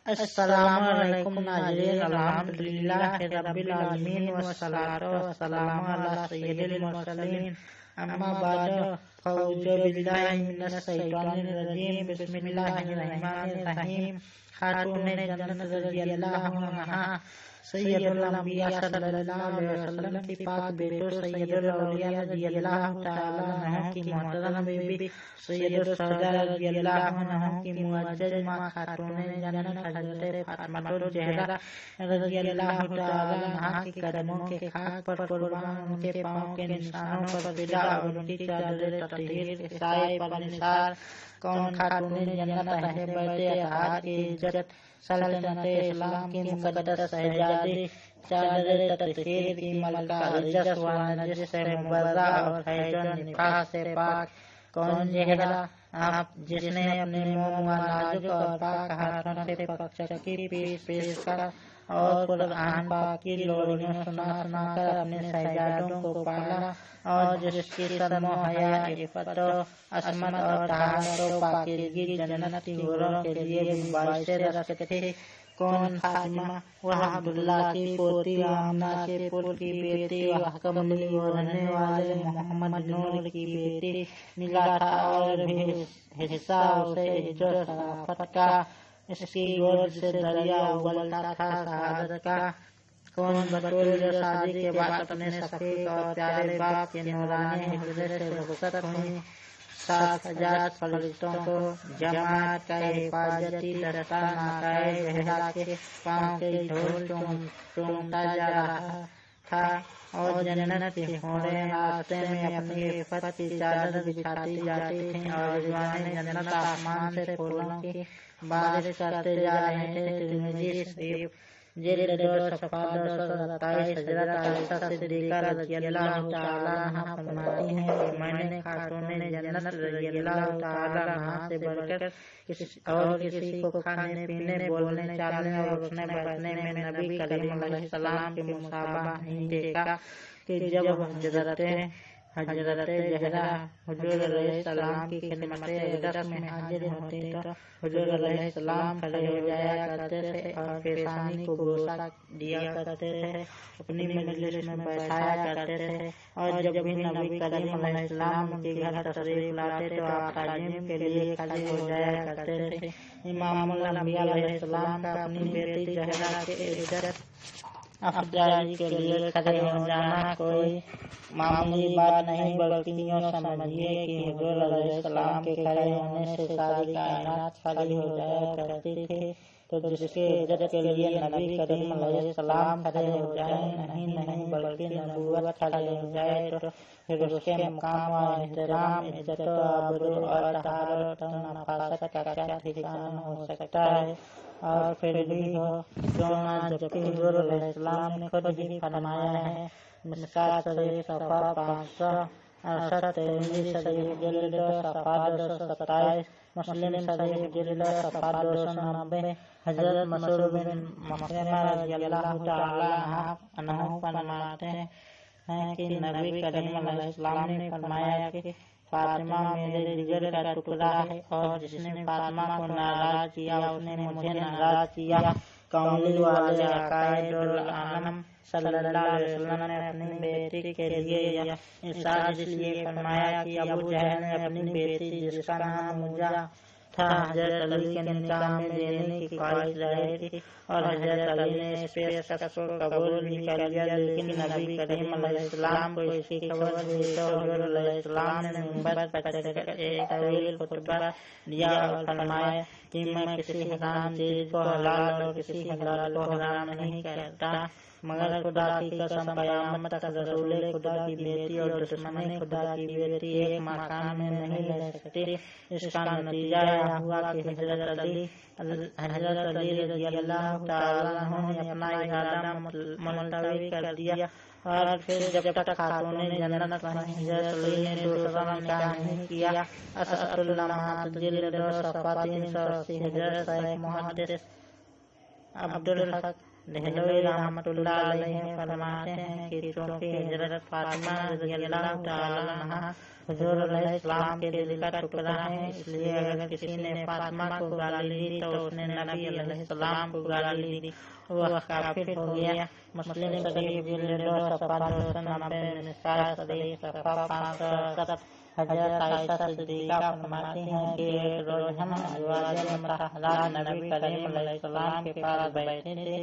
अस्सलामुअलैकुम नाज़रीन, अल्हम्दुलिल्लाहि रब्बिल आलमीन वस्सलातु वस्सलामु अला सय्यिदिल मुरसलीन, अम्मा बाद, फ़अऊज़ु बिल्लाहि मिनश शैतानिर रजीम, बिस्मिल्लाहिर रहमानिर रहीम। खातूने जन्नत रज़ियल्लाहु अन्हा सय्यदुल अंबिया सल्लल्लाहु अलैहि वसल्लम की पाक बेटों सय्यदुल औलिया रज़ियल्लाहु तआला अन्हा की मोहतरम बीबी सय्यदुल शहदा रज़ियल्लाहु अन्हा की मुअज़्ज़ज़ माँ खातूने जन्नत हज़रत फ़ातिमातुल ज़हरा रज़ियल्लाहु तआला अन्हा के कदमों के खाक पर कुर्बान, उनके पाँव के निशानों पर फिदा और उनकी चादर तطهیر के साए पर निसार कौन खातूने जन्नत अहले बैत अतहार की इज्जत सल्तनत इस्लाम की मुक़द्दस शहज़ादी चादर तطهیر की मलका रिजस व नजस से मुबर्रा और हैज निफास से पाक कौन ज़हरा आप जिसने अपने मोम नाजुक और पाक हाथों से पकचकी पेश कर और कुरान पाक की लोरियां सुना कर अपने शहजादों को पाला और जिसकी शर्म हया इफ़्फ़त असमत और तहारत और पाकीज़गी जन्नत की हूरों के लिए बाइसे रज़्क़ थी। कौन फातिमा वह अब्दुल्ला की पोती आमना के पुल की बेटी वह कमली ओढ़ने वाले मोहम्मद नूर की बेटी मिला था और भी हिस्सा उसे इज्जत शराफत का, इसकी गोद से दरिया उबलता था शहादत का। कौन बतूल जो शादी के बाद अपने शफीक और प्यारे बाप के नूरानी हिजरे से रुखसत हुई, 7,000 फरिश्तों को जमात का हिफाजती दस्ता नाकाए ज़हरा के पाँव के धूल चूमता जा रहा था और जन्नत की हूरें रास्ते में अपनी इफ़्फ़त की चादर बिछाती जाती थीं और रिज़वाने जन्नत आसमान से फूलों की बारिश करते जा रहे थे। तिर्मिज़ी शरीफ जिल्द 2 सफ़ा 227। हज़रत आयशा सिद्दीक़ा रज़ियल्लाहु तआला अन्हा फरमाती हैं कि मैंने खातूने जन्नत रज़ियल्लाहु तआला अन्हा से बढ़कर किसी को खाने पीने, बोलने चालने और उठने बैठने में नबी करीम अलैहिस्सलाम के मुशाबह नहीं देखा कि जब हज़रत ज़हरा हुज़ूर अलैहिस्सलाम की खिदमत अक़दस में हाजिर होती तो हुज़ूर अलैहिस्सलाम खड़े हो जाया करते थे और पेशानी को बोसा दिया करते थे, अपनी मजलिस में बैठाया करते थे। और जब भी नबी करीम अलैहिस्सलाम उनके घर तशरीफ लाते तो आप ताज़ीम के लिए खड़े हो जाया करते थे। इमामुल अंबिया अलैहिस्सलाम का अपनी बेटी ज़हरा के इज्जत अफजाई के लिए खड़े हो जाना कोई मामूली बात नहीं, बल्कि यूँ समझिए कि हुज़ूर अलैहिस्सलाम के खड़े होने से सारी कायनात खड़ी हो जाया करती थी। तो जिसके इज्जत के लिए नबी करीम अलैहिस्सलाम खड़े हो जाए, नहीं बल्कि नबूवत खड़े हो जाए, तो फिर उसके मुकाम व एहतराम, इज्जत आबरू और तहारत और नफासत का क्या ठिकाना हो सकता है। और फिर भी हो क्यों ना, जबकि हुज़ूर अलैहिस्सलाम ने खुद ही फरमाया है, मिशकात शरीफ सफ़ा 568, तिर्मिज़ी शरीफ जिल्द 2 सफ़ा 227, मुस्लिम शरीफ जिल्द 2 सफ़ा 290। हज़रत मसऊद बिन मखरमा रज़ियल्लाहु तआला अन्हु फरमाते हैं कि नबी करीम अलैहिस्सलाम ने फरमाया कि फातिमा मेरे जिगर का टुकड़ा है और जिसने फातिमा को नाराज किया उसने मुझे नाराज किया। कमली वाले अकायदुल आलम सल्लल्लाहु अलैहि वसल्लम ने अपनी बेटी के लिए यह इरशाद इसलिए फरमाया कि अबू जहल ने अपनी बेटी जिसका नाम मुजा था हज़रत अली के निकाह में देने की ख्वाहिश रही थी और हज़रत अली ने इस पेशकश को कबूल भी कर लिया, लेकिन नबी करीम अलैहिस्सलाम को इसकी खबर हुई तो हुज़ूर अलैहिस्सलाम ने मिंबर पर चढ़कर एक तवील खुतबा दिया और फरमाया कि मैं किसी हराम चीज को हलाल और किसी हलाल को हराम नहीं करता, मगर खुदा की कसम क़यामत तक रसूल खुदा की बेटी और दुश्मन खुदा की बेटी एक मकान में नहीं रह सकती। इसका नतीजा यह हुआ कि हज़रत अली रज़ियल्लाहु तआला अन्हु ने अपना इरादा मुलतवी कर दिया और फिर जब तक खातूने जन्नत वहीं हज़रत अली ने दूसरा निकाह नहीं किया। असअतुल लम्हात जिल्द 2 सफ़ा 380। हज़रत शेख मुहद्दिस अब्दुल हक दहलोई रहमतुल्लाह अलैहि फरमाते हैं कि चूंकि हजरत फातिमा रज़ियल्लाहु ताला अन्हा हुजूर अलैहिस्सलाम के दिल का टुकड़ा है, इसलिए अगर किसी ने फातिमा को गाली दी तो उसने नबी अलैहिस्सलाम को गाली दी, वह काफिर हो गया। मुस्लिम शरीफ जिल्द 2 सफ़ा 290, निसाई शरीफ सफ़ा 567। हजरत आयशा सिद्दीक़ा फरमाती हैं कि एक रोज हम अज़वाज मुतहहरात नबी करीम अलैहिस्सलाम के पास बैठे थे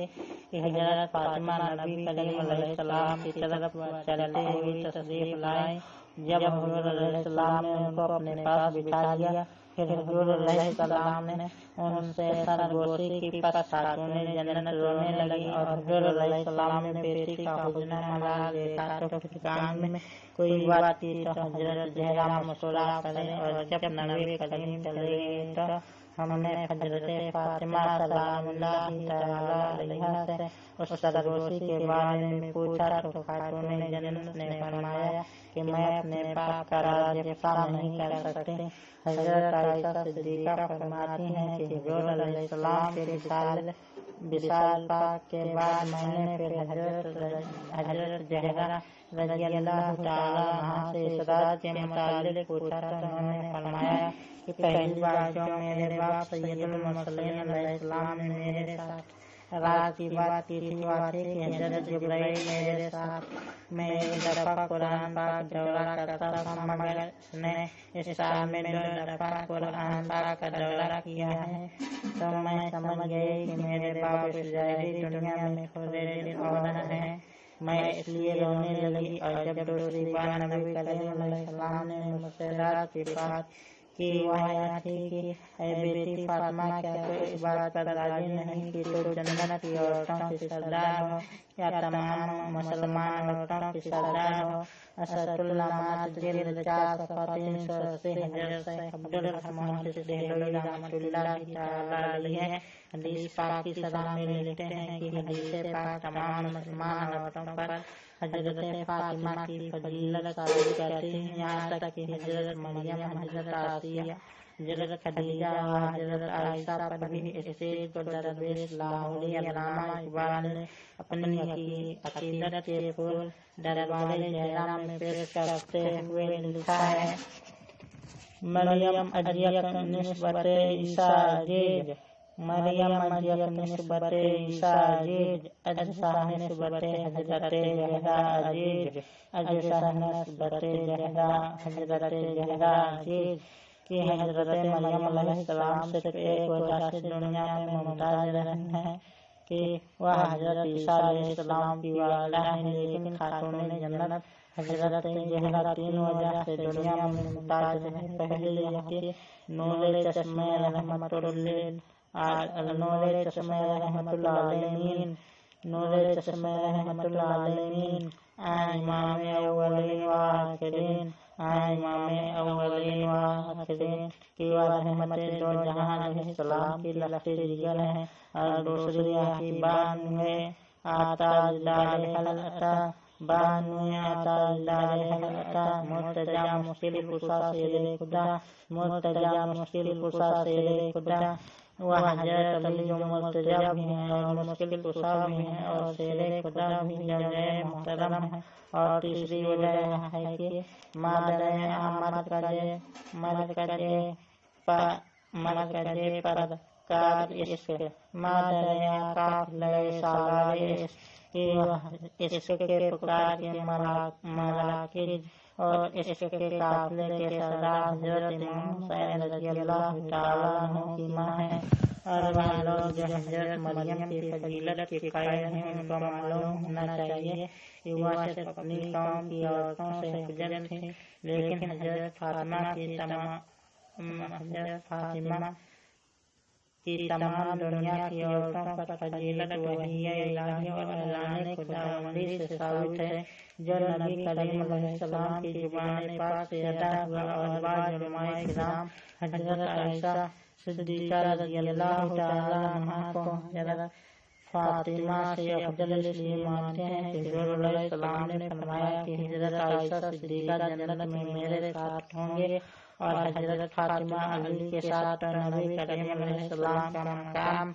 कि हजरत फातिमा नबी करीम अलैहिस्सलाम की तरफ चलती हुई तशरीफ लाई। जब हुजूर अलैहिस्सलाम ने उनको अपने पास बिठा लिया, फिर हुजूर अलैहिस्सलाम ने उनसे सरगोशी की, पस खातूने जन्नत रोने लगी और हुजूर अलैहिस्सलाम ने बेटी का हुज़्न मलाल देखा तो फिर कान में कोई बात की तो हजरत ज़हरा मुस्कुरा पड़े, और जब नबी करीम चले गए तो हमने हजरत फातिमा सलामुल्लाहि तआला अलैहा से उस सरगोशी के बारे में पूछा तो खातूने जन्नत ने फरमाया कि मैं अपने पाप का राज इफ़्शा नहीं कर सकती। हजरत आयशा सिद्दीक़ा फरमाती हैं कि हुजूर अलैहिस्सलाम के विशाल पाक के बाद मैंने फिर हजरत ज़हरा रज़ियल्लाहु ताला अन्हा से इस राज के मुताल्लिक़ पूछा तो उन्होंने फरमाया कि पहली बार जो मेरे बाप सैयदुल मुरसलीन अलैहिस्सलाम ने मेरे साथ राज की बात की थी वह थी कि हजरत जिब्राइल मेरे साथ में एक दफ़ा कुरान पाक दौरा करता था, मगर उसने इस साल में 2 दफ़ा कुरान पाक का दौरा किया है। तो मैं समझ गई कि मेरे बाप इस ज़ाहिरी दुनिया में खुदे दिल और हैं। मैं इसलिए रोने लगी, और जब दूसरी बार नबी करीम अलैहिस्सलाम ने मुझसे राज की बात कि वह यह थी कि ऐ बेटी फातिमा, क्या तो इस बात पर राजी नहीं कि तो जन्नत की औरतों की सरदार हो या तमाम मुसलमान औरतों की सरदार हो। असदुल्लमात जिल्द 4 सफ़ा 380। हजरत शेख अब्दुल रहमान दहलोई रहमतुल्लाहि तआला अलैहि हदीस पाक की शरह में लिखते हैं कि हदीस पाक तमाम मुसलमान औरतों पर हजरत फातिमा की फजीलत साबित करती है, यहाँ तक कि हजरत मरियम, हजरत आसिया, हजरत खदीजा और हजरत आयशा पर भी इस चीज़ को दरवेश लाहौरी अल्लामा इकबाल ने अपनी अकीदत के फूल दरबारे ज़हरा में पेश करते हुए लिखा है। मरियम अजियक निस्बत ईसा अजीज, मरियम अजियक निस्बत ईसा अजीज, अजसाह निस्बत हजरत ज़हरा अजीज, अजसाह निस्बत ज़हरा हजरत ज़हरा अजीज। कि हजरत मरियम अलैहिस्सलाम सिर्फ एक वजह से दुनिया में मुमताज़ रही हैं कि वह हजरत ईसा अलैहिस्सलाम की वालिदा हैं, लेकिन खातूने जन्नत हजरत ज़हरा 3 वजह से दुनिया में मुमताज़ रहे। पहली यह कि नूरे चश्मे रहमतुल आलमीन, नूरे चश्मे रहमतुल आलमीन, इमाम अव्वलीन व आखिरीन, इमाम अव्वलीन व आखिरीन की वह रहमतें दो जहां अलैहिस्सलाम की लफ्ज़ जिगर हैं, और दूसरी यह कि 92 आताज़दार हलअता, 92 आताज़दार हलअता, मुर्तजा मुश्किल कुशा शेरे खुदा, मुर्तजा मुश्किल कुशा शेरे खुदा। वह हजरत अली जो मुर्तजा भी हैं और मुश्किल कुशा भी हैं और शेरे खुदा भी जगह मोहतरम है। और तीसरी वजह यह है कि मरकज़े परकार इश्क़, मादरे काफ़िले सालार इश्क़, कि वह इश्क़ के पुकार के मराकिज़ और इश्क़ के काफ़िले के सरदार हजरत इमाम हुसैन रज़ियल्लाहु ताला अन्हु की माँ है। और वह लोग जो हजरत मरियम की फजीलत के कायल हैं, उनको मालूम होना चाहिए कि वह सिर्फ अपनी कौम की औरतों से अफ़ज़ल थी, लेकिन हजरत फातिमा की तमाम दुनिया की औरतों पर फजीलत वही इलाही और ऐलान खुदावंदी से साबित है, जो नबी करीम अलैहिस्सलाम की ज़ुबान पाक से अदा हुआ। और बाद उलमाए किराम हजरत आयशा सिद्दीक़ा रज़ियल्लाहु ताला अन्हा को हजरत फातिमा से अफ़ज़ल इसलिए मानते हैं कि हुज़ूर अलैहिस्सलाम ने फरमाया कि हजरत आयशा सिद्दीक़ा जन्नत में मेरे साथ होंगे और हजरत फातिमा अली के साथ। तो नबी करीम अलैहिस्सलाम का मकाम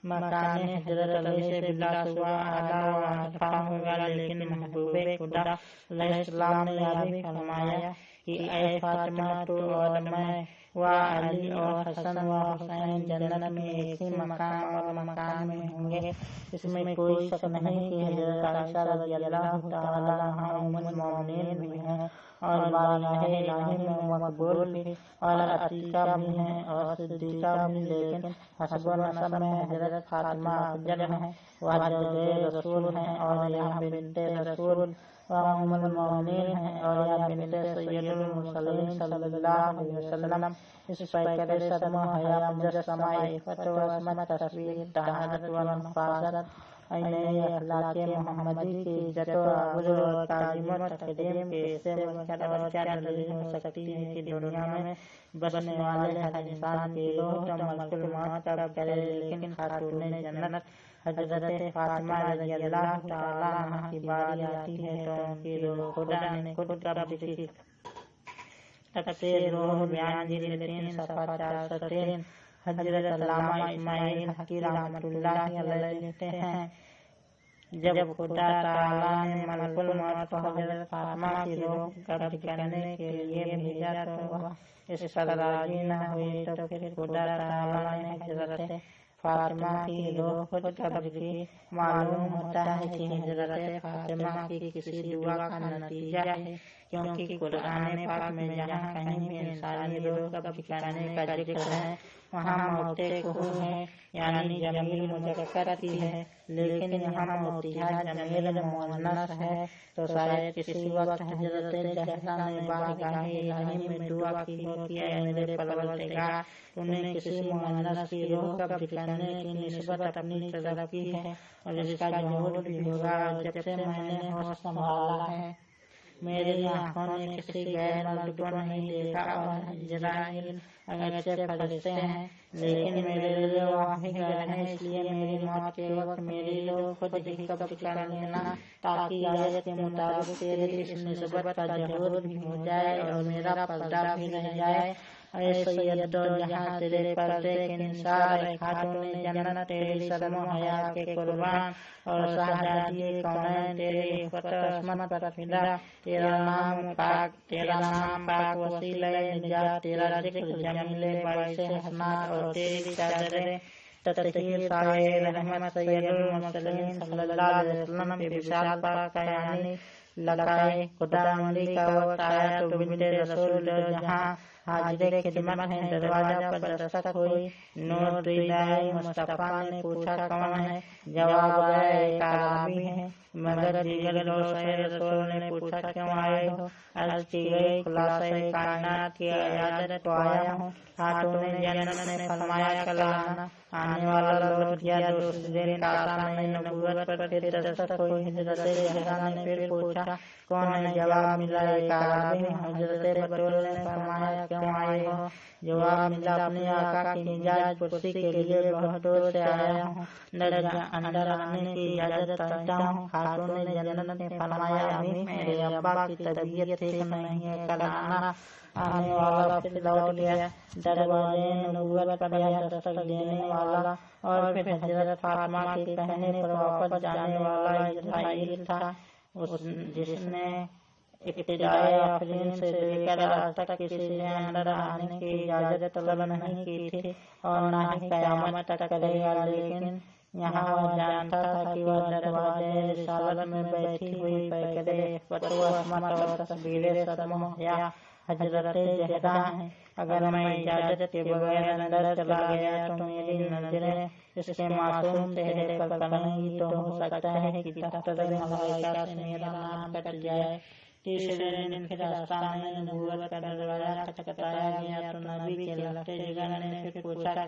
मकान हजरत अली से बिला सुबह आला व अदफा होगा, लेकिन महबूब खुदा अलैहिस्सलाम ने यह भी फरमाया कि ऐ फातिमा, तो और मैं व अली और हसन व हुसैन जन्नत में एक ही मकाम और मकान में होंगे। इसमें कोई शक नहीं कि हजरत आयशा रज़ियल्लाहु तआला अन्हा उम्मुल मोमिनीन भी हैं और बारगाह इलाही में मकबूल भी और अतीका भी हैं और सिद्दीका भी, लेकिन हस्ब नसब में हजरत फातिमा अफजल हैं। वह ज़ौजे रसूल हैं और यह बिन्ते रसूल व उम्मुल मोमिनीन हैं और यह बिन्ते सय्यदुल मुरसलीन सल्लल्लाहु अलैहि वसल्लम। इस पैकरे सदमा हया मुजस्समा इफ़त व असमत तस्वीर तहारत व नफासत ऐने अखलाक़े मोहम्मदी की इज्जत व अबूर और ताज़ीम व तक़दीम के इससे बढ़कर और क्या दलील हो सकती है कि दुनिया में बसने वाले हर इंसान की रूह तो मलकुल मौत तलब करे, लेकिन खातूने जन्नत हजरत फातिमा रज़ियल्लाहु तआला अन्हा की बारी आती है तो उनकी रूह खुदा ने खुद कब्ज़ की। तफसीर रूहुल बयान जिल्द 3 सफ़ा 403। हजरत अल्लामा इस्माइल हक़ी रहमतुल्लाहि अलैहि लिखते हैं, जब खुदा ताला ने मलकुल मौत को हजरत फातिमा की रूह कब्ज़ करने के लिए भेजा तो वह इस पर राज़ी न हुई, तो फिर खुदा ताला ने हजरत फातिमा की रूह खुद कब्ज़ की। मालूम होता है कि हजरत फातिमा की किसी दुआ का नतीजा है, क्योंकि कुरान पाक में जहाँ कहीं भी इंसानी रूह कब्ज़ करने का जिक्र है वहाँ मौते कुहू है, यानी जमीर मुज़क्कर की है, लेकिन यहाँ मौतिहा जमीर मुअन्नस है। तो शायद किसी वक्त हजरत ज़हरा ने बारगाह इलाही में दुआ की हो कि ऐ मेरे परवरदिगार, तूने किसी मुअन्नस की रूह कब्ज़ करने की निस्बत अपनी तरफ की है और इसका जुहूद भी होगा। जब से मैंने होश संभाला है मेरी आँखों ने किसी गैर मर्द को नहीं देखा और इजराइल अगरचे फरिश्ते हैं, लेकिन मेरे लिए वाही गैर है, इसलिए मेरी मौत के वक्त मेरी रूह खुद ही कब्ज़ कर लेना, ताकि आयत के मुताबिक तेरी इस निस्बत का जुहूद भी हो जाए और मेरा पर्दा भी रह जाए। ऐ सैयदो जहाँ तेरे पर्दे के निसार, ऐ खातूने जन्नत तेरी सदमो हया के कुर्बान और शहजादी कौनैन तेरे इफ़्फ़त अस्मत पर फिदा। तेरा नाम पाक वसीले निजात, तेरा जिक्र जमीले बाइसे हसनात और तेरी चादरे तत्हीर साए रहमत सैयदुल मुरसलीन सल्लल्लाहु अलैहि वसल्लम पे विशाल पाक का यानी लकाए खुदावंदी का वक्त आया तो बिन्ते रसूल जहाँ हाजिर खिदमत है, दरवाजा पर दस्तक हुई। नूर दिदाए मुस्तफा ने पूछा कौन है, जवाब आया एक अरबी है। मगर दीगर दोस्त रसूल ने पूछा क्यों आए हो, अर्ज की गई खुलासा कायनात की इयादत को आया हूँ। खातूने जन्नत ने फरमाया कल आना। आने वाला लौट गया, दूसरे दिन कातामे नबूवत पर फिर दस्तक हुई। हजरत ज़हरा ने फिर पूछा कौन है, जवाब मिला एक अरबी है। हजरत बतूल ने फरमाया क्यों आए हो, जवाब मिला अपने आका की निजात पुरसी के लिए बहुत दूर से आया हूँ, अंदर आने की इजाजत चाहता हूँ। खातून जन्नत ने फरमाया अम्मी मेरे अब्बा की तबीयत ठीक नहीं है, कल आना। आने वाला फिर लौट गया। दरवाजे नबूवत पर यह दस्तक देने वाला और फिर हजरत फातिमा के कहने पर वापस जाने वाला इजराइल था, जिसने इब्तिदाए आफरीन से लेकर आज तक किसी से अंदर आने की इजाजत तलब नहीं की थी और न ही क़यामत तक करेगा। लेकिन यहाँ वह जानता था कि वह दरवाजे रिसालत में बैठी हुई पैकरे इफ़्फ़त व असमत और तस्बीर सदमा या हजरत ज़हरा है। अगर मैं इजाजत के बगैर अंदर चला गया तो मेरी नजरें इसके मासूम चेहरे पर पड़ेंगी, तो हो सकता है कि दफ्तर मलाइका से मेरा नाम कट जाए। तीसरे दिन फिर आस्ताने नबूवत का दरवाजा खटखटाया गया तो नबी के लहते जिगर ने फिर पूछा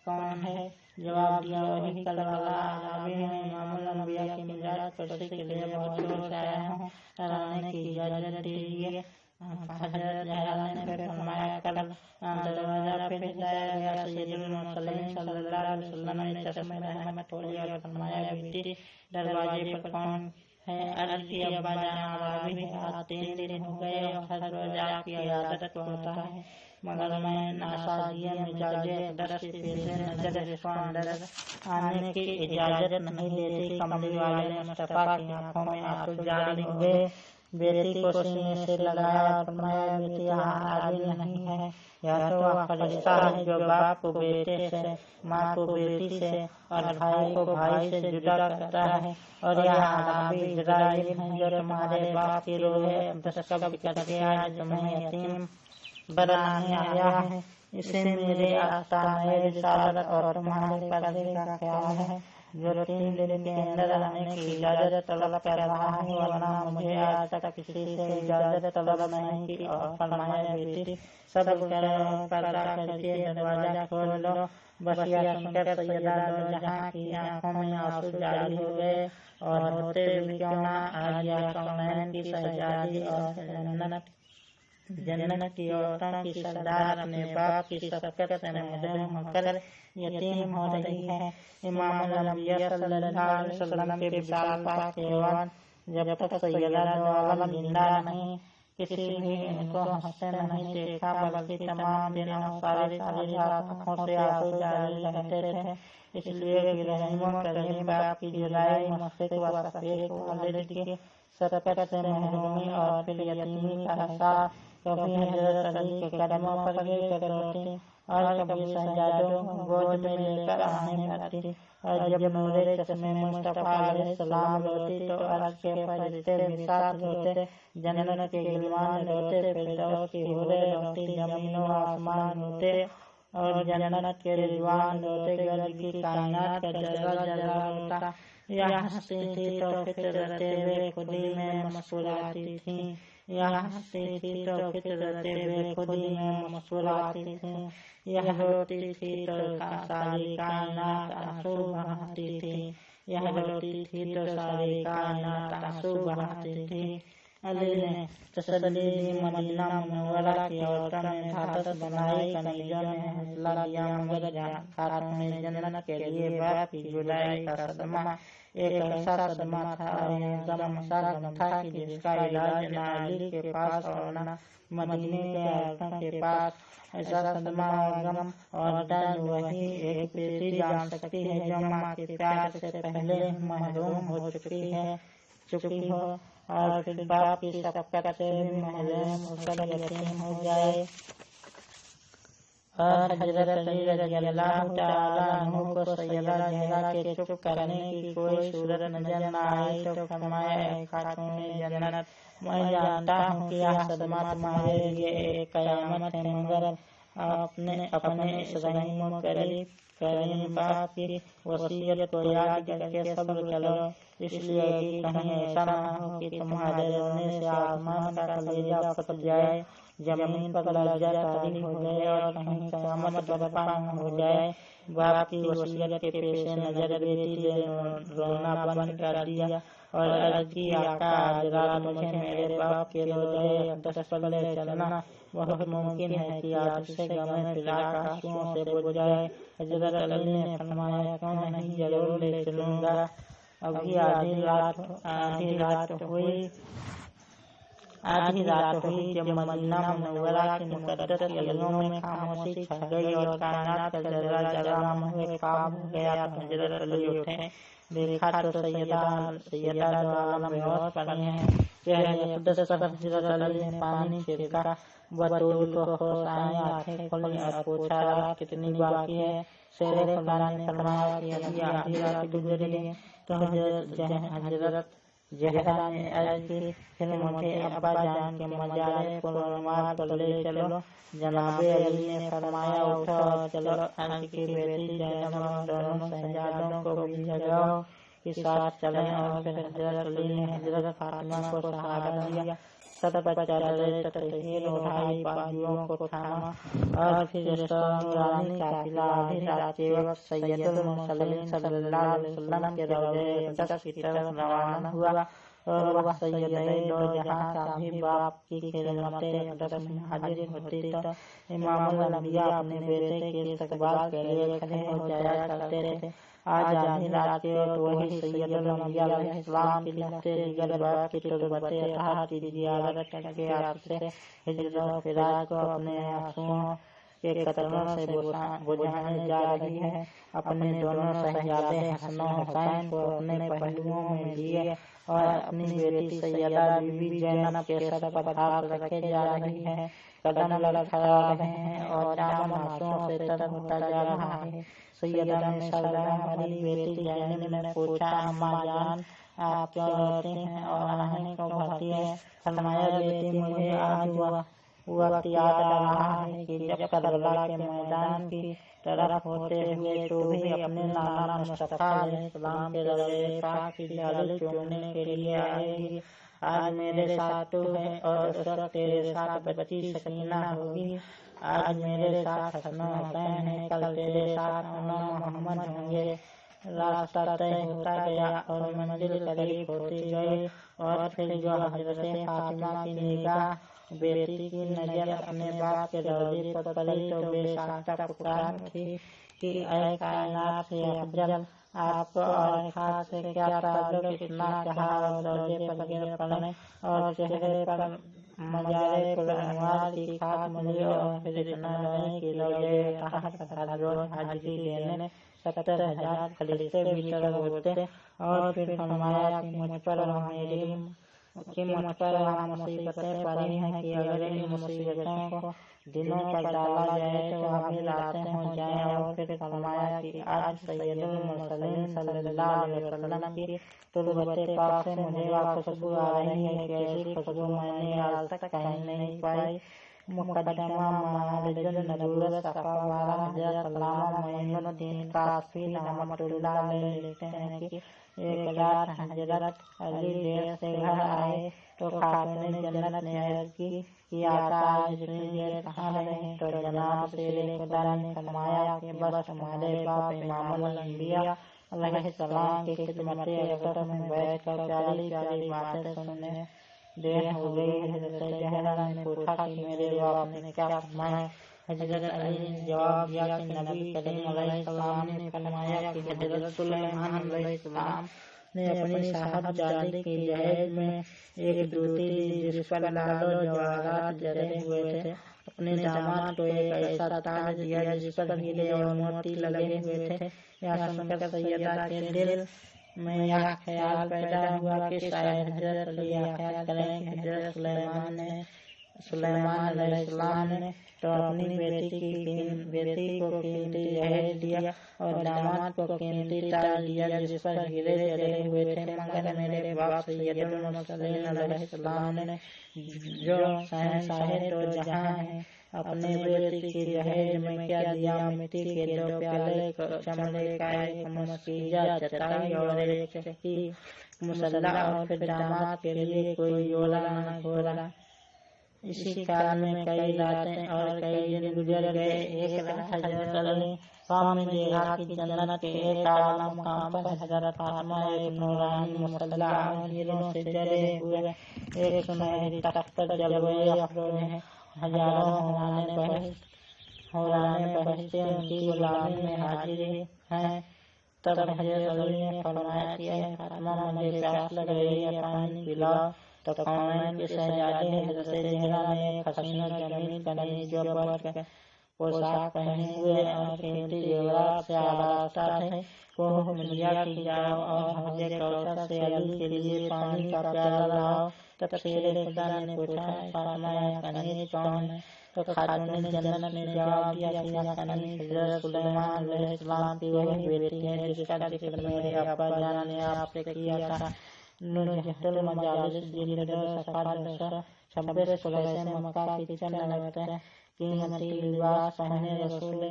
कौन है, जवाब दिया वही कल वाला अरबी है, इमामुल अंबिया की मिजाज पुरसी के लिए बहुत दूर से आया हूँ, कराने की इजाजत दीजिए। हजरत ज़हरा ने फिर फरमाया कल दरवाजा फिर हिलाया गया। सय्यदुल मुरसलीन सल्लल्लाहु अलैहि वसल्लम ने चश्मे रहमत खोली और फरमाया बेटी दरवाजे पर कौन है, अर्ज की अब्बा जान अरबी है, आज 3 दिन हो गए और हर रोज आपकी इयादत होता है। मगर मैं नासाजिया मिजाजे अकदर से पेशे नजर रिश्वा अंदर आने की इजाजत नहीं देती। कमली वाले मुस्तफा की आंखों में आंसू जारी हो गए। बेटी को सीने से लगाया और फरमाया, बेटी यहाँ आदि नहीं है, यह तो वह फरिश्ता है जो बाप को बेटे से, माँ को बेटी से और भाई को भाई से जुदा करता है। और यह आराबी इजराइल है जो तुम्हारे बाप की रोहे दस्तक करके आज तुम्हें यतीम बनाने आया है। इसे मेरे आस्ताने रिसालत और तुम्हारे पर्दे का ख्याल है जो 3 दिन के अंदर आने की इजाजत तलब कर रहा है, वरना मुझे आज तक किसी से इजाजत तलब नहीं की। और फरमाया, बेटी सब्र करो, पर्दा करके दरवाजा खोल लो। बस यह सुनकर सैयदा दो जहां की आंखों में आंसू जारी हो गए और होते भी क्यों ना आज यह कौनैन की शहजादी और जन्नत की औरतों की सरदार अपने बाप की शफ़क़त से महरूम होकर यतीम हो रही है। इमामुल अंबिया सल्लल्लाहु अलैहि वसल्लम के विशाल पाक ऐवान जब तक सैयदा दो आलम जिंदा नहीं, किसी भी इनको हंसते नहीं देखा, बल्कि तमाम दिन और सारी आंखों से आंसू जारी रहते थे। इसलिए कि रहीम करीम बाप की जुदाई, मुश्फिक व शफीक वालिद की शफ़क़त से महरूमी और फिर यतीमी का एहसास कभी हजरत अली के कदमों पर गिर कर रोती और कभी शहजादों को गोद में लेकर आने भरती। और जब नूरे चश्मे मुस्तफा अलैहिस्सलाम रोती तो अर्श के फरिश्ते भी साथ रोते, जन्नत के गिलमान रोते, फिरदौस की हूरें रोती, जमीन व आसमान रोते और जन्नत के रिजवान रोते, गर्द की कायनात का जर्रा जर्रा रोता। यह हंसती थी तो फितरते हुए खुदी में मुस्कुराती थी, यह हंसती थी तो फितरते हुए खुदी में मुस्कुराती थी, यह रोती थी तो सारी कायनात आंसू बहाती थी, यह रोती थी तो सारी कायनात आंसू बहाती थी। अली ने तसल्ली दी, मदीना मुनव्वरा की औरतों में धातस बनाई, कनीजों ने हौसला दिया, मगर खातून जन्नत के लिए बाप की जुदाई का सदमा एक ऐसा सदमा था और गम ऐसा गम था कि जिसका इलाज न अली के पास और न मदीने के औरतों के पास। ऐसा सदमा और गम और दर्द वही एक बेटी जान सकती है जो माँ के प्यार से पहले महरूम हो चुकी हो और फिर बाप की शफ़क़त से भी महरूम होकर यतीम हो जाए। और हजरत अली रज़ियल्लाहु तआला अन्हु को सैयदा ज़हरा के चुप करने की कोई सूरत नजर न आई तो फरमाया, ऐ खातून जन्नत, मैं जानता हूँ कि यह सदमा तुम्हारे लिए एक कयामत है, मगर अपने इस रहीम करीम बाप की वसीयत को याद करके सब्र करो, इसलिए कि कहीं ऐसा न हो कि तुम्हारे रोने से आसमान का कलेजा फट जाए, जमीन पर लर्जा तारी हो जाए और कहीं क़यामत बर्पा न हो जाए। बाप की वसीयत के पेश नजर बेटी ने रोना बंद कर दिया और अर्ज़ की, आका आज रात मुझे मेरे बाप के रोज़े अक़दस पर ले चलना, बहुत मुमकिन है कि आज से गमे फिराक आंसुओं से बुझ जाए। हजरत अली ने फरमाया, क्यों नहीं, जरूर ले चलूँगा। अभी आधी रात हुई जब मदीना मुनव्वरा की मुक़द्दस गलियों में खामोशी छा गई और कायनात का जर्रा जर्रा महवे ख्वाब हो गया तो हजरत अली उठे, देखा तो सैयदा दो आलम बेहोश पड़ी हैं। चेहरे अक़दस पर हजरत अली ने पानी छिड़का, बतूल को होश आई, आंखें खुली और पूछा, रात कितनी बाकी है? शेरे खुदा ने फरमाया कि अभी आधी रात गुजरी है। तो हजरत ज़हरा ने अर्ज़ की, फिर मुझे अब्बा जान के मजारे पुरनवार पर ले चलो। जनाबे अली ने फरमाया, उठो और चलो। अर्ज़ की, बेटी ज़ैनब और दोनों शहजादों को भी जगाओ कि साथ चलें। और फिर हजरत अली ने हजरत फातिमा को सहारा दिया, सब बच्चा तहीर उठाई, बाजुओं को थामा और फिर नूरानी काफिला आधी रात के वक्त सैयदुल मुरसलीन सल्लल्लाहु अलैहि वसल्लम के रौज़े अक़दस की तरफ रवाना हुआ। اور وہ سیدہ دو جہاں کا بھی باپ کی خدمت اقدس میں حاضر ہوتی تو امام الانبیاء اپنے بیٹے کے استقبال کے لیے کھڑے ہو جایا کرتے تھے۔ آج آدھی رات کے وقت وہی سید الانبیاء علیہ السلام کی لہتے جگر باپ کی تربت اطہار کی زیارت کے آپ سے ہجر و فراق کو اپنے آنسوؤں کے قطروں سے بجھانے جا رہی ہے۔ اپنے دونوں صاحبزادے حسن و حسین کو اپنے پہلوؤں میں لیے اور اپنی بیٹی سیدہ بی بی زینب کے سر پر ہاتھ رکھے جا رہی ہے، قدم لڑکھڑا رہے ہیں اور دامن آنسوؤں سے تر ہوتا جا رہا ہے۔ سیدہ میں سردہ ہماری بیٹی زینب نے پوچھا، اماں جان آپ کیوں روتی ہیں اور آہیں کیوں بھرتی ہیں؟ فرمایا، بیٹی مجھے آج وقت یاد آ رہا ہے کہ جب کربلا کے میدان کی طرف ہوتے ہوئے تو بھی اپنے نانا مصطفیٰ علیہ السلام کے روضہ پاک کی ڈالی چومنے کے لیے آئے گی۔ آج میرے ساتھ تو ہے اور اس وقت تیرے ساتھ بچی سکینہ ہوگی۔ آج میرے ساتھ حسن و حسین ہے، کل تیرے ساتھ آمنہ محمد ہوں گے۔ راستہ طے ہوتا گیا اور منزل قریب ہوتی گئی اور پھر جو حضرت فاطمہ کی نگاہ بیٹی کی نظر اپنے باپ کے روضے پر پڑی تو بے ساختہ پکار اٹھی کہ اے کائنات سے افضل، آپ کو اور خاص سے کیا تعلق؟ اتنا کہا اور روضے پر گر پڑے اور چہرے پر مجارے پرانوار کی خاک ملی اور پھر اتنا روئے کہ روضے اطہار پر ہر روز حاضری دینے 70,000 فرشتے بھی طلب ہوتے اور پھر فرمایا کہ مجھ پر وہاں مصیبتیں پڑی ہیں کہ اگر ان مصیبتوں کو دنوں پر ڈالا جائے تو ابھی راتیں ہو جائیں، اور پھر فرمایا کہ آج سید المرسلین صلی اللہ علیہ وسلم کی تربت پاک سے مجھے خوشبو آ رہی ہے کہ ایسی خوشبو میں نے آج تک کہیں نہیں پائی۔ مقدمہ معارج النبوت صفحہ 12 حضرت علامہ معین الدین کاشفی رحمۃ اللہ علیہ لکھتے ہیں کہ ایک رات حضرت علی دیر سے گھر آئے تو خاتون جنت نے عرض کی کہ آقا آج اتنی دیر کہاں رہے؟ تو جناب شیر خدا نے فرمایا کہ بس تمہارے باپ امام الانبیاء علیہ السلام کی خدمت اقدس میں بیٹھ کر پیاری پیاری باتیں سننے دیر ہو گئی۔ حضرت زہرا نے پوچھا کہ میرے باپ نے کیا فرمایا؟ حضرت علی نے جواب دیا کہ نبی کریم علیہ السلام نے فرمایا کہ حضرت سلیمان علیہ السلام نے اپنی صاحبزادی کی جہیز میں ایک جوتی دی جس پر لال و جواہرات جڑے ہوئے تھے۔ اپنے داماد کو ایک ایسا تاج دیا جس پر ہیرے اور موتی لگے ہوئے تھے۔ یہ سن کر سیدہ کے دل میں یہ خیال پیدا ہوا کہ شاید حضرت علی یہ خیال کریں کہ حضرت سلیمان علیہ السلام نے تو اپنی بیٹی کو قیمتی جہیز دیا اور داماد کو قیمتی تاج دیا جس پر ہیرے جڑے ہوئے تھے، مگر میرے باپ سید المرسلین علیہ السلام نے جو شہنشاہ دو جہاں ہیں اپنے بیٹی کی جہیز میں کیا دیا؟ مٹی کے 2 پیالے، چمڑے کا ایک مسکیجہ چٹائی اور ایک چکی مسلح، اور پھر داماد کے لیے کوئی جوڑا نہ گھوڑا۔ اسی کال میں کئی راتیں اور کئی دن گزر گئے۔ ایک رات حضرت علی خواب میں دیکھا کہ جنت کے ایک اعلیٰ مقام پر حضرت فاطمہ ایک نورانی مسلح اور ہیروں سے جڑے ہوئے ایک سنہری تخت پر جلوے افروز ہیں۔ ہزاروں حورانے فرشتے ان کی غلامی میں حاضر ہیں۔ تب حضرت علی نے فرمایا کہ اے فاطمہ، مجھے پیاس لگ رہی ہے، پانی پلاؤ۔ تو کونین کے شہزادے حضرت زہرا نے ایک حسین و جمیل کنیز جو پوشاک پہنے ہوئے اور قیمتی زیورات سے آراستہ تھے کو حکم دیا کہ جاؤ اور حوض کوثر سے علی کے لیے پانی کا پیالہ لاؤ۔ تب شیر خدا نے پوچھا، اے فاطمہ، یہ کنیز کون ہے؟ تو خاتون جنت نے جواب دیا کہ یہ کنیز حضرت سلیمان علیہ السلام کی وہی بیٹی ہے جس کا ذکر میرے ابا جان نے آپ سے کیا تھا۔ نزہۃ المجالس جلد 2 صفحہ 226 قریش مکہ کی چند عورتیں قیمتی لباس پہنے رسول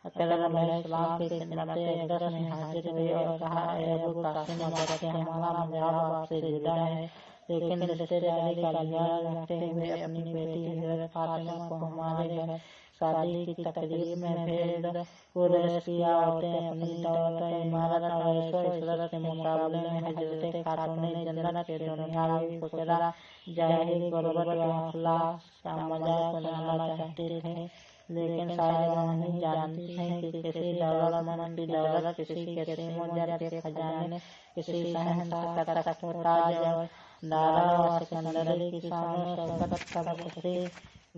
اکرم علیہ السلام کی خدمت اقدس میں حاضر ہوئی اور کہا، اے ابو قاسم، اگرچہ ہمارا مذہب آپ سے جدا ہے لیکن رشتے داری کا لحاظ رکھتے ہوئے اپنی بیٹی حضرت فاطمہ کو ہمارے گھر शादी की तकरीब में फिर कुरैश की औरतें अपनी दौलत, इमारत और ऐशो-इशरत के मुकाबले में हजरत खातून जन्नत के दुनियावी फुकरा ज़ाहिरी गुर्बत व अखलाक का मजाक उड़ाना चाहते थे, लेकिन शायद वो नहीं जानती थी कि किसी दौलतमंद की दौलत, किसी के सीमों के खजाने, किसी शहंशाह का तख्त ताज और दारा व सिकंदरी की शान शौकत सब उसी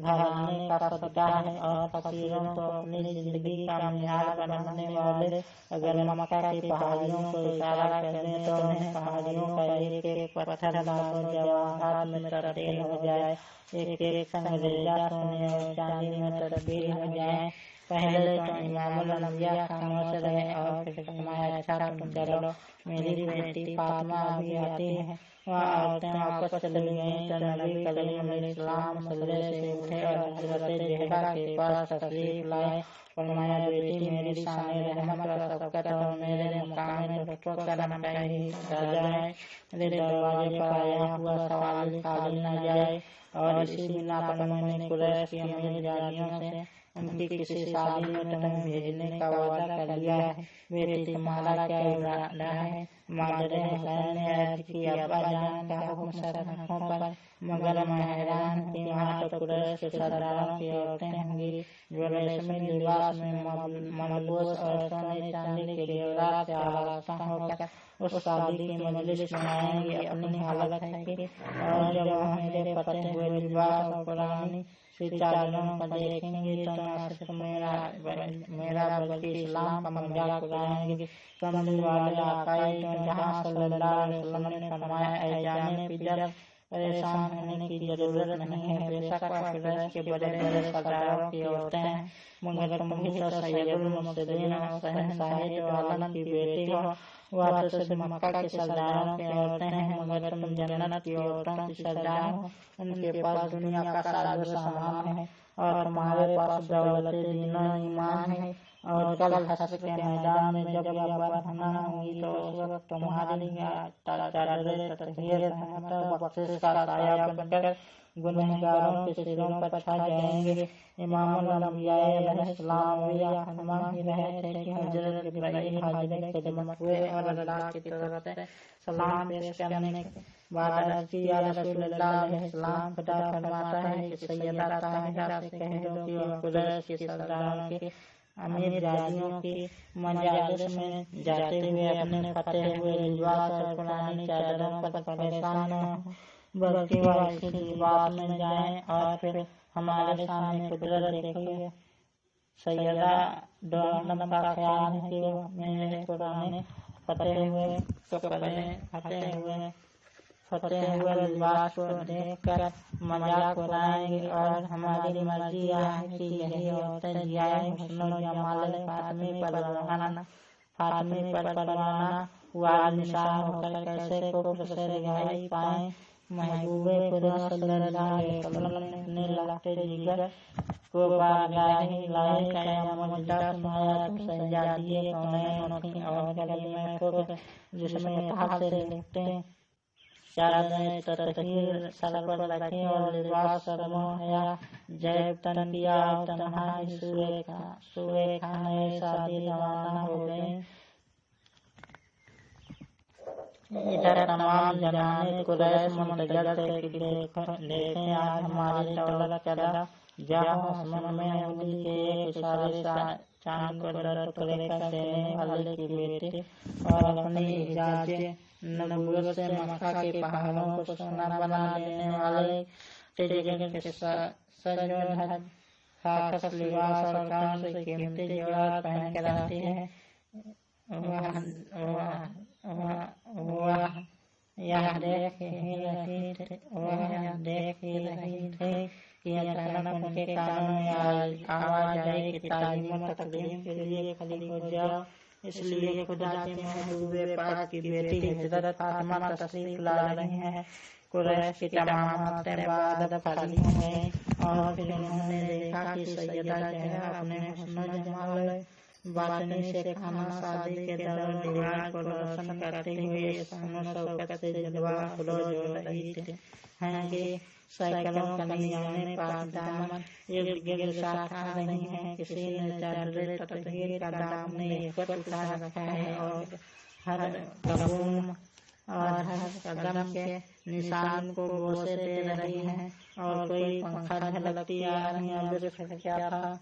घराने का सदका है। और फकीरों को अपनी जिंदगी का मियार बनाने वाले अगर मक्का की पहाड़ियों को इशारा कर दें तो उन्हें पहाड़ियों का एक एक पत्थर लाखों जवाहरात में तब्दील हो जाए, एक एक संगरेजा सोने और चांदी में तब्दील हो जाए। पहले तो इमामुल अंबिया खामोश रहे और फिर फरमाया, अच्छा तुम चलो, मेरी बेटी फातिमा अभी आती है। वह औरतें वापस चली गईं तो नबी करीम अलैहिस्सलाम मसले से उठे और हजरत ज़हरा के पास तशरीफ लाए। फरमाया, बेटी मेरी शान रहमत और शफ़क़त और मेरे मुकाम लुत्फ़ व करम का ही दर्जा है। मेरे दरवाजे पर आया हुआ सवाल खाली न जाए। और इसी बिना पर मैंने कुरैश की अमीर जानियों से उनकी किसी शादी में तुम्हें भेजने का वादा कर लिया है। बेटी तुम्हारा क्या इरादा है? मादर हुसैन ने अर्ज़ की, अब्बा जान का हुक्म सर आँखों पर, मगर मैं हैरान हूँ कि वहाँ तो कुरैश के सरदारों की औरतें होंगी जो रेशमी लिबास में मलबूस और सोने चांदी के जेवरात से आरास्ता होकर उस शादी की मजलिस में आएंगी। अपनी हालत है कि और जब वह मेरे फते हुए लिबास और पुरानी सी चादरों को देखेंगी तो न सिर्फ मेरा बल्कि इस्लाम का मजाक उड़ाएंगी। कमली वाले आकाई तो जहाँ सल्लल्लाहु अलैहि वसल्लम ने फरमाया, ऐ जाने फिजर, परेशान होने की जरूरत नहीं है। बेशक वह कुरैश के बड़े बड़े सरदारों की औरतें हैं, मगर तुम भी तो सैयदुल मुरसलीन और शहंशाह दो आलम की बेटी हो। वह तो सिर्फ मक्का के सरदारों की औरतें हैं, मगर तुम जन्नत की औरतों की सरदार हो। उनके पास दुनिया का साजो सामान है और तुम्हारे पास दौलत दीनो ईमान है। और कल हश्र के मैदान में जब यह बरहना होंगी तो उस वक्त तुम्हारी चादरें ततहीर, रहमत और बख्शिश का साया बनकर गुनहगारों के सिरों पर छा जाएंगे। इमामुल अंबिया अलैहिस्सलाम यह फरमा ही रहे थे कि हजरत जिब्राइल हाजिर खिदमत हुए और अल्लाह की तरफ से सलाम पेश करने के बाद अर्ज़ की, या रसूलल्लाह अलैहिस्सलाम, खुदा फरमाता है कि सैयदा ताहिरा से कह दो कि वह कुरैश के सरदारों के अमीर जादियों की मजालिस में जाते हुए अपने फते हुए लिबास और पुरानी चादरों पर परेशान न हो, बल्कि वह इसी लिबास में जाएं और फिर हमारे सामने कुदरत देखेंगे। सैयदा दो आलम का ख्याल है कि वह मेरे पुराने फते हुए लिबास को देखकर मजाक उड़ाएंगे। और हमारी मर्जी यह है कि यही औरतें जियाए हुस्न जमाल फातिमी पर परवाना हुआ निसार होकर कैसे कुफ्र से रिहाई पाएं। महबूबे खुदा सल्लल्लाहु अलैहि वसल्लम ने अपने लहते जिगर को बारगाही लाए का मुजदा सुनाया तो सज्जादिये कौनैन थी और गली में कुफ्र जिसमें इत्हाद से लिखते चादरें ततहीर सर पर रखे और लिबास सरमो हया जैब तन किया और तन्हाई सुए खाने शादी रवाना हो गई। इधर तमाम जनाने कुरैश मुंतजर थे कि देखें आज हमारी दौलत चला जाओ। आसमान में उंगली के एक इशारे से चांद को दो टुकड़े कर देने वाले की बेटी और अपनी इजाज़े नबूवत से मक्का के पहाड़ों को सोना बना देने वाले के सजोधर खाकस लिबास और कान से कीमती जेवरात पहन कर आती है। वह यह देख ही रही थी कि अचानक उनके कानों में आवाज आई कि तालीम और तकलीम के लिए खड़ी हो जाओ। इसलिए खुदा के महबूबे पाक की बेटी हजरत फातिमा तशरीफ ला रही हैं। कुरैश की तमाम औरतें बाअदब खड़ी हो गईं और फिर उन्होंने देखा कि सैयदा ज़हरा अपने हुस्न जमाल बातनी से खाना शादी के दौर दीवार को रोशन करते हुए शान शौकत से जलवा फुलोज हो रही थी। हैं कि सैकड़ों कन्याएं पाक दामन इर्द गिर्द साथ आ रही हैं। किसी ने चादरे तटहीर का दामन एक पर उठा रखा है और हर कबूम और हर कदम के निशान को बोसे दे रही हैं। और कोई पंखा झलकती आ रही है। क्या था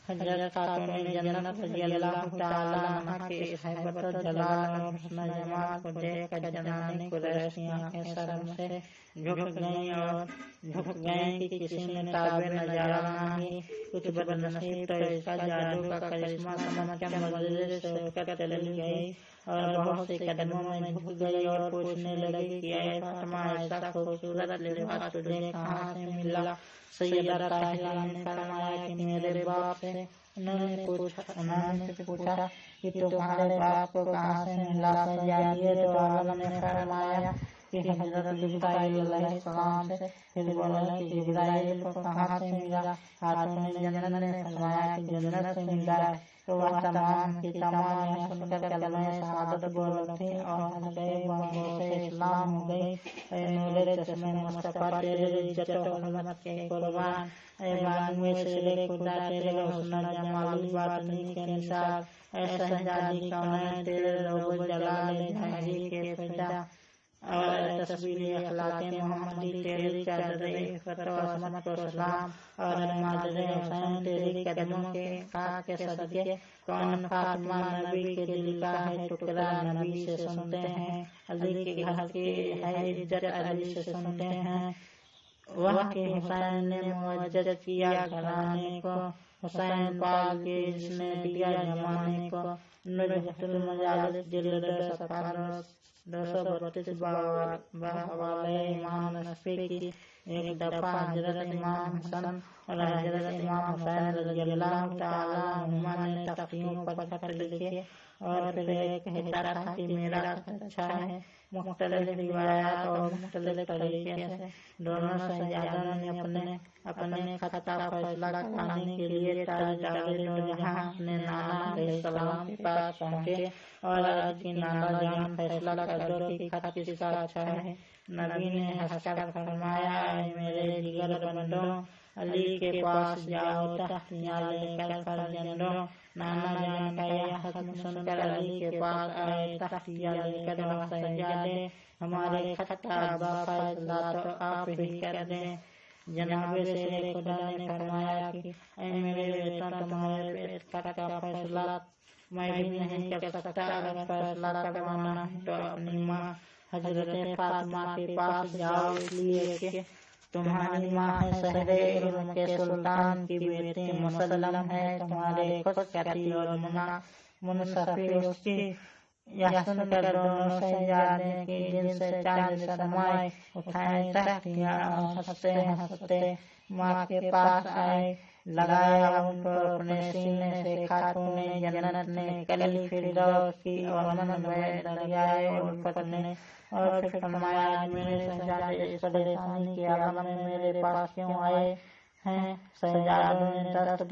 हजरत खातून जन्नत रज़ियल्लाहु तआला अन्हा के इस हैबत जलाल और हुस्न जमाल को देख कर जनाने कुरैश की आंखें शर्म से झुक गईं और झुक गईं कि किसी ने ताबे नजारा ना ही कुछ बदनसीब तो इसका जादू का करिश्मा समझ कर मस्जिद से उठकर चली गई और बहुत से कदमों में झुक गई और पूछने लगी कि ऐ फातिमा, ऐसा खूबसूरत लिबास तुझे कहाँ से मिला? सैयदा ताहिरा ने फरमाया कि मेरे बाप से। उन्होंने पूछा कि तुम्हारे बाप को कहाँ से मिला सैयदा? तो आलम ने फरमाया कि हजरत जिब्राइल अलैहिस्सलाम से। फिर बोला कि जिब्राइल को कहाँ से मिला? खातून जन्नत ने फरमाया कि जन्नत से मिला है। तो वह तमाम की तमाम यह सुनकर कलमे शहादत बोल उठी और हल्के बांगों से इस्लाम हो गई। ऐ नूरे चश्मे मुस्तफा तेरे इज्जत और हरमत के कुर्बान, ऐ बानुए शेरे खुदा तेरे हुस्न जमाली बातनी के निसार, ऐ शहजादी कौनैन तेरे रोब जलाल ज़ाहिरी के फिदा, और तस्वीर अखलाके मोहम्मदी तेरी चादर इफ़्फ़त व असमत को सलाम, और मादरे हुसैन तेरी कदमों के खाक के सदके कौन फातिमा नबी के दिल का है टुकड़ा नबी से सुनते हैं, अली के घर की है इज्जत अली से सुनते हैं। वह के हुसैन ने मुअज्जज किया घराने को, हुसैन पाल के जिसने दिया जमाने को। नुज़हतुल मजालिस जिल्द 232 बहवाले इमाम नसफी की एक दफा हजरत इमाम हसन और हजरत इमाम हुसैन रज़ियल्लाहु तआला अन्हुमा ने तख्तियों पर खत लिखे और फिर एक कहता था कि मेरा खत अच्छा है। मुख्तलिफ रिवायात और मुख्तलिफ तरीके से दोनों सैयदाओं ने अपने खत का फैसला कराने के लिए ताजदार दो जहां अपने नाना अलैहिस्सलाम के पास पहुंचे और अर्ज की नाना जान फैसला कर दो कि खत किसका अच्छा है। नबी ने हंसकर फरमाया, मेरे जिगर बंदों, अली के पास जाओ, तख्तियाँ लेकर फर्जंदों। नाना जान का यह हुक्म सुनकर अली के पास आए तख्तियाँ लेकर वह शहजादे, हमारे खत का अब्बा फैसला तो आप ही कर दें। जनाबे शेरे खुदा ने फरमाया कि ऐ मेरे बेटा, तुम्हारे खत का फैसला मैं भी नहीं कर सकता। अगर फैसला करवाना है तो अपनी माँ हजरत फातिमा के पास जाओ, इसलिए कि तुम्हारी माँ है शहरे इल्म के सुल्तान की बेटी मुसल्लम है, तुम्हारे खुशकती और मुनसफी उसकी। यह सुनकर दोनों शहजादे की दिल से चांद शर्माए उठाए तख्तियाँ और हंसते हंसते माँ के पास आए। लगाया उनको अपने सीने से खातूने जन्नत ने कली फिरदौस की और मन में दरियाए उल्फत ने। और फिर फरमाया, मेरे शहजादे इस परेशानी के आलम में मेरे पास क्यों आए हैं? शहजादों ने दस्त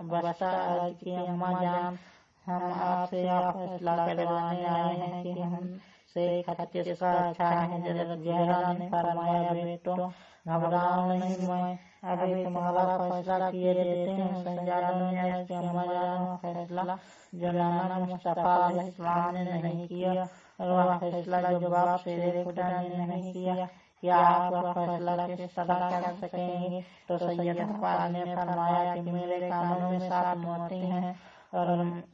बरसा अर्ज की, अम्मा जान, हम आपसे यह फैसला करवाने आए हैं कि हमसे खत किसका अच्छा है। हज़रत ज़हरा ने फरमाया, बेटो घबराओ नहीं, मैं अभी तुम्हारा फैसला किए देते हैं। शहजादों ने अर्ज की, अम्मा जान, फैसला जो नाना मुस्तफा अलैहिस्सलाम ने नहीं किया और वह फैसला जो बाप शेरे खुदा ने नहीं किया, क्या आप वह फैसला किस तरह कर सकेंगे? तो सैयदा पाल ने फरमाया कि मेरे कानों में 7 मोती हैं और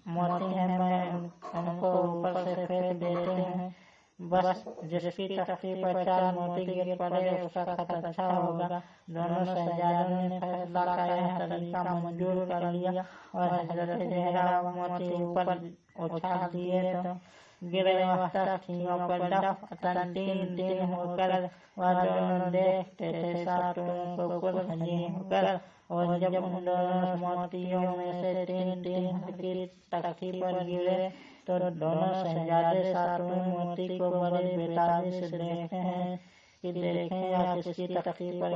मोती हैं, मैं उनको ऊपर से फेंक देते हैं। बस जिसकी तख्ती पर 4 मोती गिर पड़े उसका खत अच्छा होगा। दोनों शहजादों ने फैसला का यह तरीका मंजूर कर लिया और हजरत ज़हरा मोती ऊपर उछाल दिए तो गिरे वह तख्तियों पर दफ़अतन 3 होकर। वह दोनों देखते थे सातों को कुर्हजी होकर। और जब उन दोनों मोतियों में से 3 हल्की तख्ती पर गिरे तो दोनों शहजादे सातों मोती को बड़े बेताबी से देखते हैं कि देखें यह किसकी तख्ती पर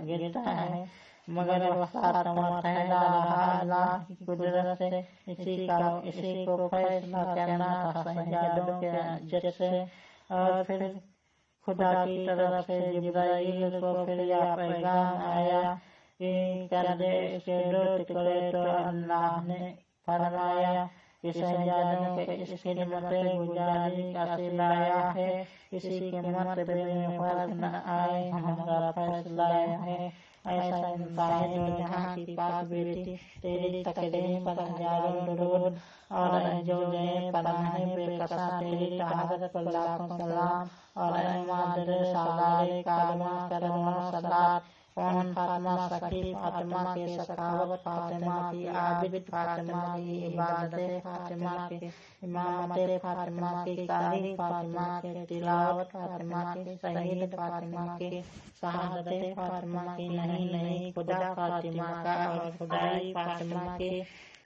गिरता है। مگر وفات معتحدہ رہا اللہ کی قدرت سے اسی کو فیصلہ کرنا تھا سجادوں کے اجر سے، اور پھر خدا کی طرف سے جبرائیل کو پھر یہ پیغام آیا کہ کر دے اس کے 2 ٹکڑے، تو اللہ نے فرمایا کہ سجادوں کے اس خدمت گزاری کا صلاح ہے، کسی کے مرتبے میں فرق نہ آئے، ہمارا فیصلہ ہے۔ ایسا انتہا دو جہاں کی پاک بیٹی تیری تکریم پر ہزاروں درود، اور اے زوجہ پناہ بے کساں تیری طہارت پر لاکھوں سلام، اور اے مادر سالار کارواں کرواں صلات، کون فاطمہ سخی فاطمہ کی سخاوت، فاطمہ کی عابد، فاطمہ کی عبادت، فاطمہ کی امامت، فاطمہ کی قاری، فاطمہ کی تلاوت، فاطمہ کی شہید، فاطمہ کی شہادت، فاطمہ کی نہیں خدا فاطمہ کا، اور خدائی فاطمہ کی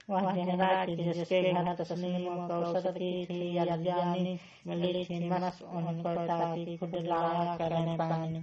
وہ چہرہ کی جس کے گھر تسنیم و کوثر کی تھی یزدانی ملی تھی مس، ان کو تاکہ خود لایا کریں پانی۔